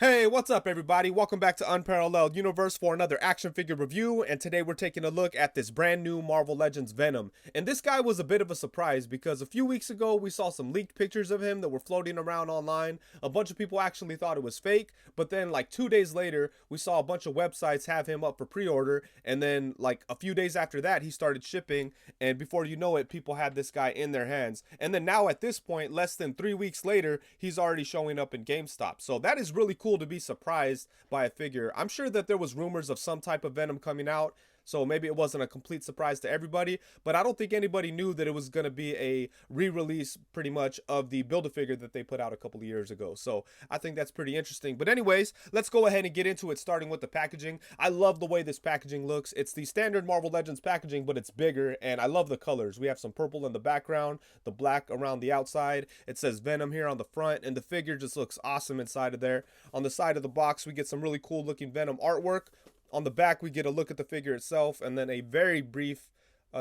Hey, what's up everybody? Welcome back to Unparalleled Universe for another action figure review, and today we're taking a look at this brand new Marvel Legends Venom. And this guy was a bit of a surprise because a few weeks ago we saw some leaked pictures of him that were floating around online. A bunch of people actually thought it was fake, but then like 2 days later we saw a bunch of websites have him up for pre-order, and then like a few days after that he started shipping, and before you know it people had this guy in their hands. And then now at this point, less than 3 weeks later, he's already showing up in GameStop. So that is really cool to be surprised by a figure. I'm sure that there was rumors of some type of Venom coming out, so maybe it wasn't a complete surprise to everybody, but I don't think anybody knew that it was going to be a re-release pretty much of the Build-A-Figure that they put out a couple of years ago. So I think that's pretty interesting. But anyways, let's go ahead and get into it, starting with the packaging. I love the way this packaging looks. It's the standard Marvel Legends packaging, but it's bigger, and I love the colors. We have some purple in the background, the black around the outside. It says Venom here on the front, and the figure just looks awesome inside of there. On the side of the box, we get some really cool looking Venom artwork. On the back, we get a look at the figure itself, and then a very brief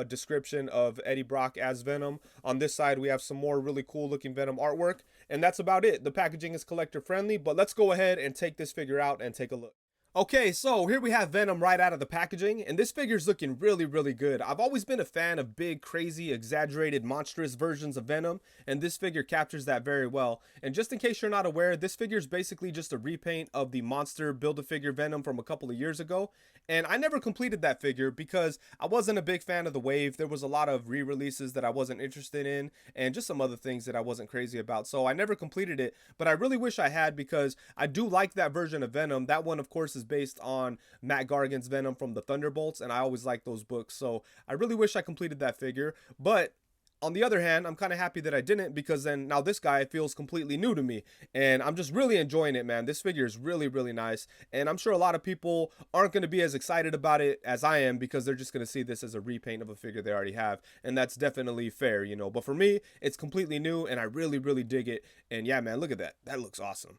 description of Eddie Brock as Venom. On this side, we have some more really cool looking Venom artwork, and that's about it. The packaging is collector friendly, but let's go ahead and take this figure out and take a look. Okay, so here we have Venom right out of the packaging, and this figure's looking really good. I've always been a fan of big, crazy, exaggerated, monstrous versions of Venom, and this figure captures that very well. And just in case you're not aware, this figure is basically just a repaint of the monster Build-A-Figure Venom from a couple of years ago. And I never completed that figure because I wasn't a big fan of the wave. There was a lot of re-releases that I wasn't interested in, and just some other things that I wasn't crazy about. So I never completed it, but I really wish I had because I do like that version of Venom. That one, of course, is based on Matt Gargan's Venom from the Thunderbolts, and I always like those books. So I really wish I completed that figure. But on the other hand, I'm kind of happy that I didn't, because then now this guy feels completely new to me, and I'm just really enjoying it, man. This figure is really nice, and I'm sure a lot of people aren't going to be as excited about it as I am because they're just going to see this as a repaint of a figure they already have, and that's definitely fair, you know. But for me, it's completely new, and I really dig it. And yeah, man, look at that. That looks awesome.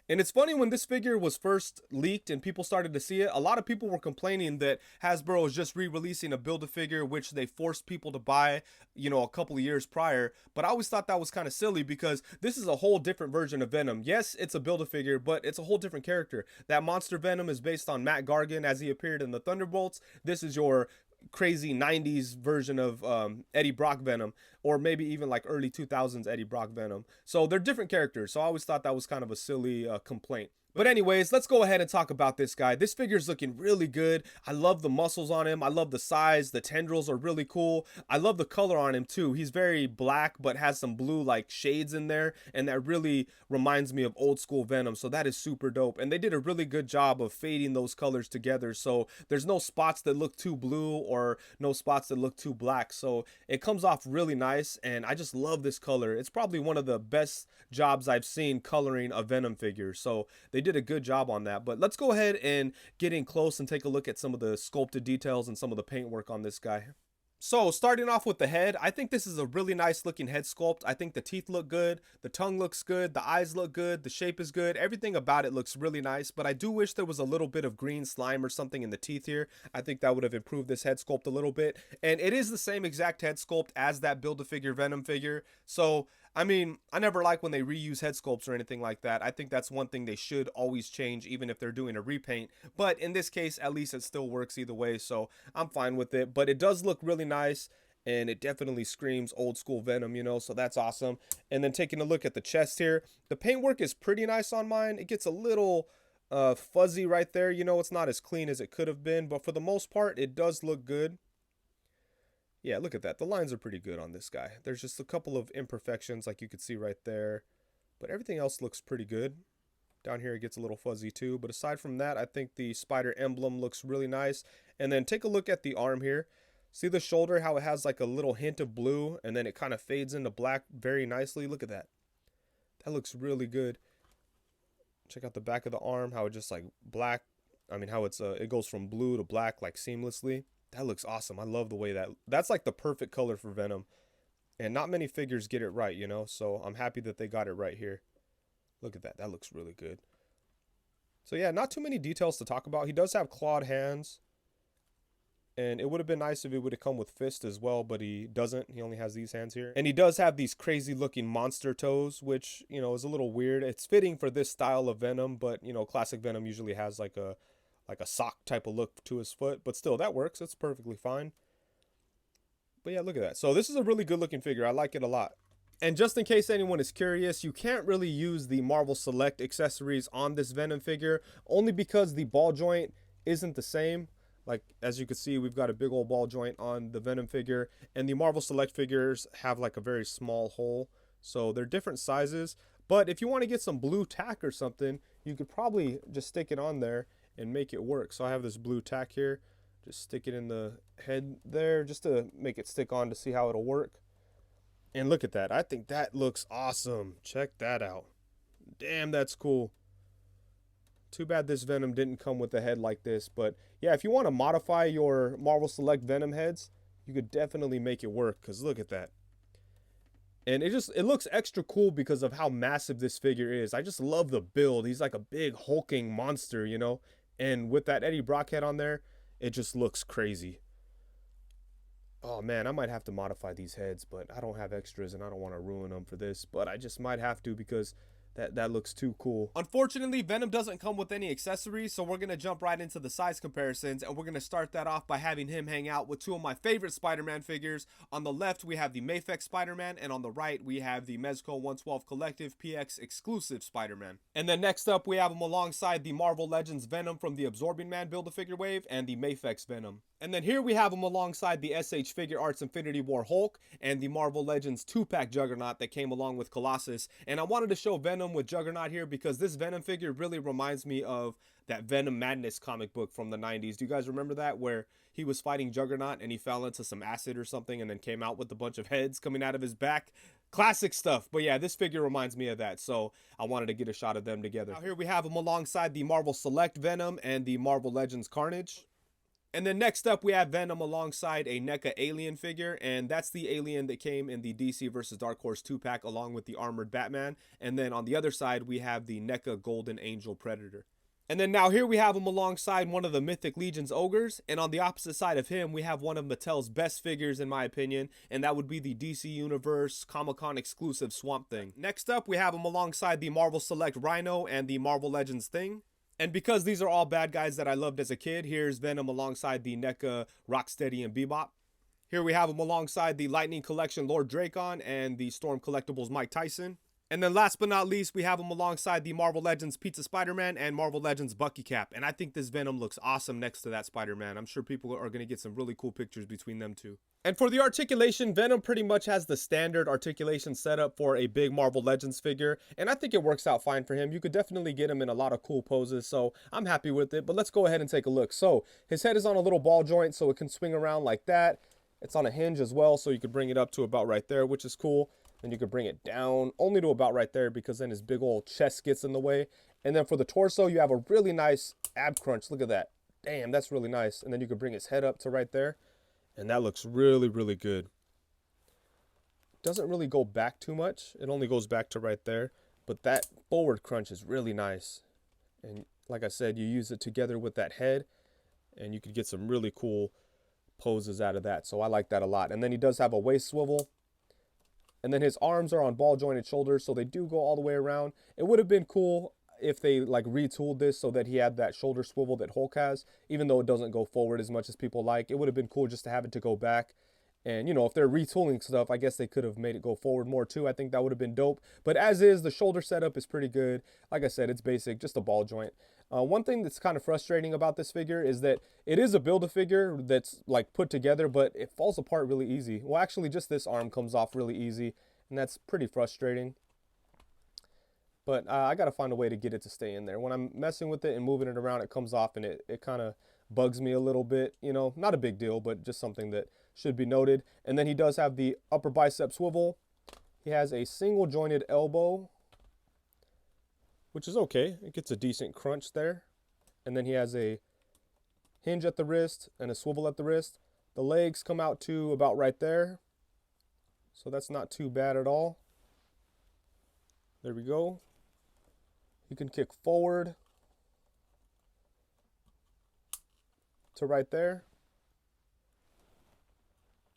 And it's funny, when this figure was first leaked and people started to see it, a lot of people were complaining that Hasbro was just re-releasing a Build-A-Figure which they forced people to buy, you know, a couple of years prior. But I always thought that was kind of silly because this is a whole different version of Venom. Yes, it's a Build-A-Figure, but it's a whole different character. That monster Venom is based on Matt Gargan as he appeared in the Thunderbolts. This is your crazy 90s version of Eddie Brock Venom, or maybe even like early 2000s Eddie Brock Venom. So they're different characters, so I always thought that was kind of a silly complaint. But anyways, let's go ahead and talk about this guy. This figure's looking really good. I love the muscles on him. I love the size. The tendrils are really cool. I love the color on him too. He's very black but has some blue like shades in there, and that really reminds me of old school Venom. So that is super dope. And they did a really good job of fading those colors together, so there's no spots that look too blue or no spots that look too black. So it comes off really nice, and I just love this color. It's probably one of the best jobs I've seen coloring a Venom figure. So they did a good job on that. But let's go ahead and get in close and take a look at some of the sculpted details and some of the paintwork on this guy. So starting off with the head, I think this is a really nice looking head sculpt. I think the teeth look good, the tongue looks good, the eyes look good, the shape is good, everything about it looks really nice. But I do wish there was a little bit of green slime or something in the teeth here. I think that would have improved this head sculpt a little bit. And it is the same exact head sculpt as that Build-A-Figure Venom figure. So I mean, I never like when they reuse head sculpts or anything like that. I think that's one thing they should always change, even if they're doing a repaint. But in this case, at least it still works either way, so I'm fine with it. But it does look really nice, and it definitely screams old school Venom, you know, so that's awesome. And then taking a look at the chest here, the paintwork is pretty nice on mine. It gets a little fuzzy right there, you know, it's not as clean as it could have been, but for the most part, it does look good. Yeah, look at that. The lines are pretty good on this guy. There's just a couple of imperfections like you could see right there, but everything else looks pretty good. Down here it gets a little fuzzy too, but aside from that, I think the spider emblem looks really nice. And then take a look at the arm here. See the shoulder, how it has like a little hint of blue, and then it kind of fades into black very nicely. Look at that. That looks really good. Check out the back of the arm, how it just like black. I mean, how it goes from blue to black like seamlessly. That looks awesome. I love the way that's like the perfect color for Venom. And not many figures get it right, you know, so I'm happy that they got it right here. Look at that. That looks really good. So yeah, not too many details to talk about. He does have clawed hands. And it would have been nice if it would have come with fist as well, but he doesn't. He only has these hands here. And he does have these crazy looking monster toes, which, you know, is a little weird. It's fitting for this style of Venom, but, you know, classic Venom usually has like a sock type of look to his foot. But still, that works. It's perfectly fine. But yeah, look at that. So this is a really good looking figure. I like it a lot. And just in case anyone is curious, you can't really use the Marvel Select accessories on this Venom figure, only because the ball joint isn't the same. Like, as you can see, we've got a big old ball joint on the Venom figure, and the Marvel Select figures have like a very small hole. So they're different sizes. But if you want to get some blue tack or something, you could probably just stick it on there and make it work. So I have this blue tack here. Just stick it in the head there just to make it stick on to see how it'll work. And look at that. I think that looks awesome. Check that out. Damn, that's cool. Too bad this Venom didn't come with a head like this. But yeah, if you want to modify your Marvel Select Venom heads, you could definitely make it work. Because look at that. And it looks extra cool because of how massive this figure is. I just love the build. He's like a big hulking monster, you know. And with that Eddie Brock head on there, it just looks crazy. Oh man, I might have to modify these heads, but I don't have extras and I don't want to ruin them for this. But I just might have to because that looks too cool. Unfortunately, Venom doesn't come with any accessories, so we're going to jump right into the size comparisons, and we're going to start that off by having him hang out with two of my favorite Spider-Man figures. On the left, we have the Mafex Spider-Man, and on the right, we have the Mezco 112 Collective PX exclusive Spider-Man. And then next up, we have him alongside the Marvel Legends Venom from the Absorbing Man Build-A-Figure wave and the Mafex Venom. And then here we have him alongside the SH Figure Arts Infinity War Hulk and the Marvel Legends 2-pack Juggernaut that came along with Colossus. And I wanted to show Venom with Juggernaut here because this Venom figure really reminds me of that Venom Madness comic book from the 90s. Do you guys remember that? Where he was fighting Juggernaut and he fell into some acid or something and then came out with a bunch of heads coming out of his back. Classic stuff. But yeah, this figure reminds me of that, so I wanted to get a shot of them together. Now here we have him alongside the Marvel Select Venom and the Marvel Legends Carnage. And then next up, we have Venom alongside a NECA Alien figure, and that's the Alien that came in the DC vs. Dark Horse 2-pack along with the Armored Batman. And then on the other side, we have the NECA Golden Angel Predator. And then now here we have him alongside one of the Mythic Legion's Ogres, and on the opposite side of him, we have one of Mattel's best figures in my opinion, and that would be the DC Universe Comic-Con exclusive Swamp Thing. Next up, we have him alongside the Marvel Select Rhino and the Marvel Legends Thing. And because these are all bad guys that I loved as a kid, here's Venom alongside the NECA Rocksteady and Bebop. Here we have him alongside the Lightning Collection Lord Dracon and the Storm Collectibles Mike Tyson. And then last but not least, we have him alongside the Marvel Legends Pizza Spider-Man and Marvel Legends Bucky Cap. And I think this Venom looks awesome next to that Spider-Man. I'm sure people are going to get some really cool pictures between them two. And for the articulation, Venom pretty much has the standard articulation setup for a big Marvel Legends figure. And I think it works out fine for him. You could definitely get him in a lot of cool poses, so I'm happy with it. But let's go ahead and take a look. So his head is on a little ball joint, so it can swing around like that. It's on a hinge as well, so you could bring it up to about right there, which is cool. And you could bring it down only to about right there because then his big old chest gets in the way. And then for the torso, you have a really nice ab crunch. Look at that. Damn, that's really nice. And then you could bring his head up to right there. And that looks really, really good. Doesn't really go back too much. It only goes back to right there. But that forward crunch is really nice. And like I said, you use it together with that head. And you could get some really cool poses out of that. So I like that a lot. And then he does have a waist swivel. And then his arms are on ball jointed shoulders, so they do go all the way around. It would have been cool if they like retooled this so that he had that shoulder swivel that Hulk has, even though it doesn't go forward as much as people like. It would have been cool just to have it to go back. And, you know, if they're retooling stuff, I guess they could have made it go forward more too. I think that would have been dope. But as is, the shoulder setup is pretty good. Like I said, it's basic, just a ball joint. One thing that's kind of frustrating about this figure is that it is a Build-A-Figure that's like put together, but it falls apart really easy. Well, actually, just this arm comes off really easy, and that's pretty frustrating. But I got to find a way to get it to stay in there. When I'm messing with it and moving it around, it comes off, and it kind of bugs me a little bit. You know, not a big deal, but just something that should be noted. And then he does have the upper bicep swivel. He has a single jointed elbow, which is okay. It gets a decent crunch there. And then he has a hinge at the wrist and a swivel at the wrist. The legs come out to about right there. So that's not too bad at all. There we go. You can kick forward to right there.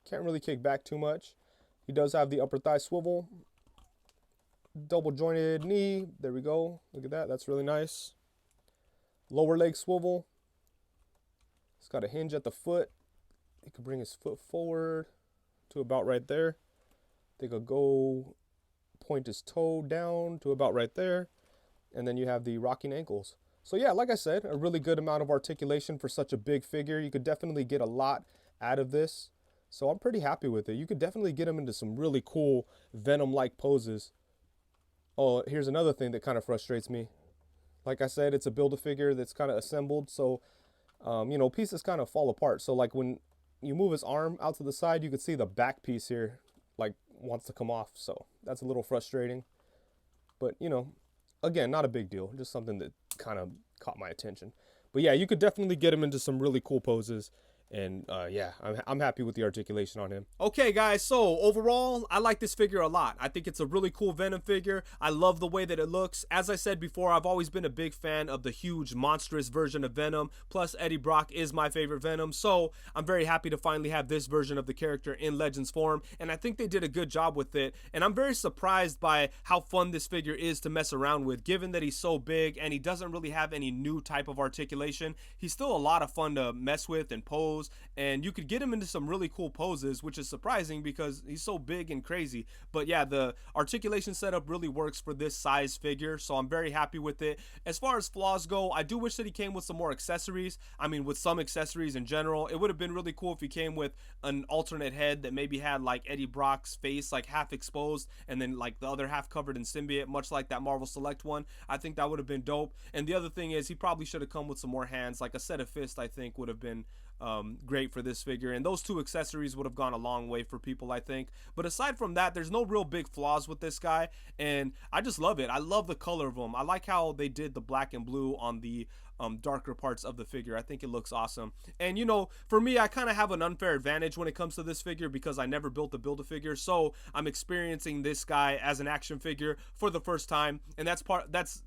Can't really kick back too much. He does have the upper thigh swivel. Double jointed knee. There we go. Look at that. That's really nice. Lower leg swivel. He's got a hinge at the foot. He could bring his foot forward to about right there. They could go point his toe down to about right there. And then you have the rocking ankles. So yeah, like I said, a really good amount of articulation for such a big figure. You could definitely get a lot out of this. So I'm pretty happy with it. You could definitely get him into some really cool Venom-like poses. Oh, here's another thing that kind of frustrates me. Like I said, it's a Build-A-Figure that's kind of assembled. So, you know, pieces kind of fall apart. So like when you move his arm out to the side, you could see the back piece here, like wants to come off. So that's a little frustrating. But, you know, again, not a big deal. Just something that kind of caught my attention. But yeah, you could definitely get him into some really cool poses. And yeah, I'm happy with the articulation on him. Okay, guys, so overall, I like this figure a lot. I think it's a really cool Venom figure. I love the way that it looks. As I said before, I've always been a big fan of the huge, monstrous version of Venom. Plus, Eddie Brock is my favorite Venom. So I'm very happy to finally have this version of the character in Legends form. And I think they did a good job with it. And I'm very surprised by how fun this figure is to mess around with, given that he's so big and he doesn't really have any new type of articulation. He's still a lot of fun to mess with and pose. And you could get him into some really cool poses, which is surprising because he's so big and crazy. But yeah, the articulation setup really works for this size figure, so I'm very happy with it. As far as flaws go, I do wish that he came with some more accessories. I mean, with some accessories in general. It would have been really cool if he came with an alternate head that maybe had like Eddie Brock's face like half exposed and then like the other half covered in symbiote, much like that Marvel Select one. I think that would have been dope. And the other thing is he probably should have come with some more hands, like a set of fists. I think would have been great for this figure, and those two accessories would have gone a long way for people, I think. But aside from that, there's no real big flaws with this guy, and I just love it. I love the color of him. I like how they did the black and blue on the darker parts of the figure. I think it looks awesome. And you know, for me, I kind of have an unfair advantage when it comes to this figure because I never built the Build-A-Figure, so I'm experiencing this guy as an action figure for the first time, and that's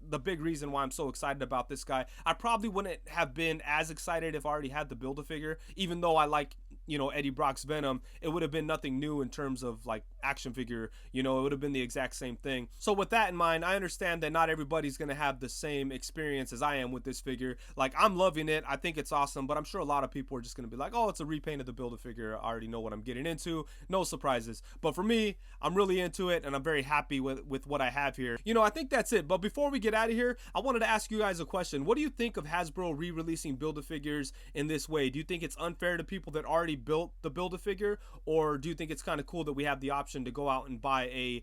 the big reason why I'm so excited about this guy. I probably wouldn't have been as excited if I already had the Build-A-Figure, even though I like, you know, Eddie Brock's Venom. It would have been nothing new in terms of like action figure, you know, it would have been the exact same thing. So with that in mind, I understand that not everybody's gonna have the same experience as I am with this figure. Like, I'm loving it. I think it's awesome, but I'm sure a lot of people are just gonna be like, oh, it's a repaint of the Build-A-Figure. I already know what I'm getting into. No surprises. But for me, I'm really into it, and I'm very happy with what I have here. You know, I think that's it. But before we get out of here, I wanted to ask you guys a question. What do you think of Hasbro re-releasing Build-A-Figures in this way? Do you think it's unfair to people that already built the Build-A-Figure, or do you think it's kind of cool that we have the option to go out and buy a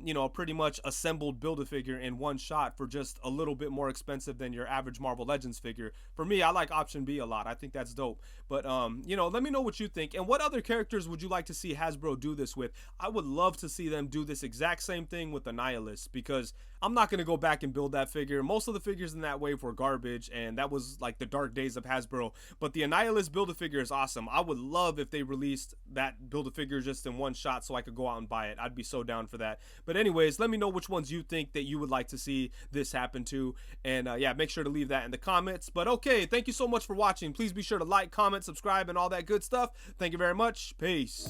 you know, pretty much assembled Build-A-Figure in one shot for just a little bit more expensive than your average Marvel Legends figure? For me, I like option B a lot. I think that's dope. But, you know, let me know what you think. And what other characters would you like to see Hasbro do this with? I would love to see them do this exact same thing with the Nihilist, because I'm not going to go back and build that figure. Most of the figures in that wave were garbage, and that was like the dark days of Hasbro. But the Annihilus Build-A-Figure is awesome. I would love if they released that Build-A-Figure just in one shot so I could go out and buy it. I'd be so down for that. But anyways, let me know which ones you think that you would like to see this happen to. And yeah, make sure to leave that in the comments. But okay, thank you so much for watching. Please be sure to like, comment, subscribe, and all that good stuff. Thank you very much. Peace.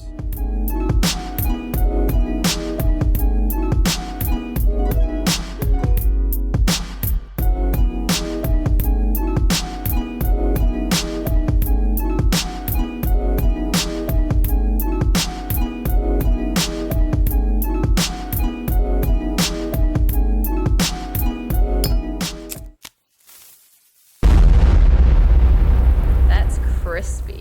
Crispy.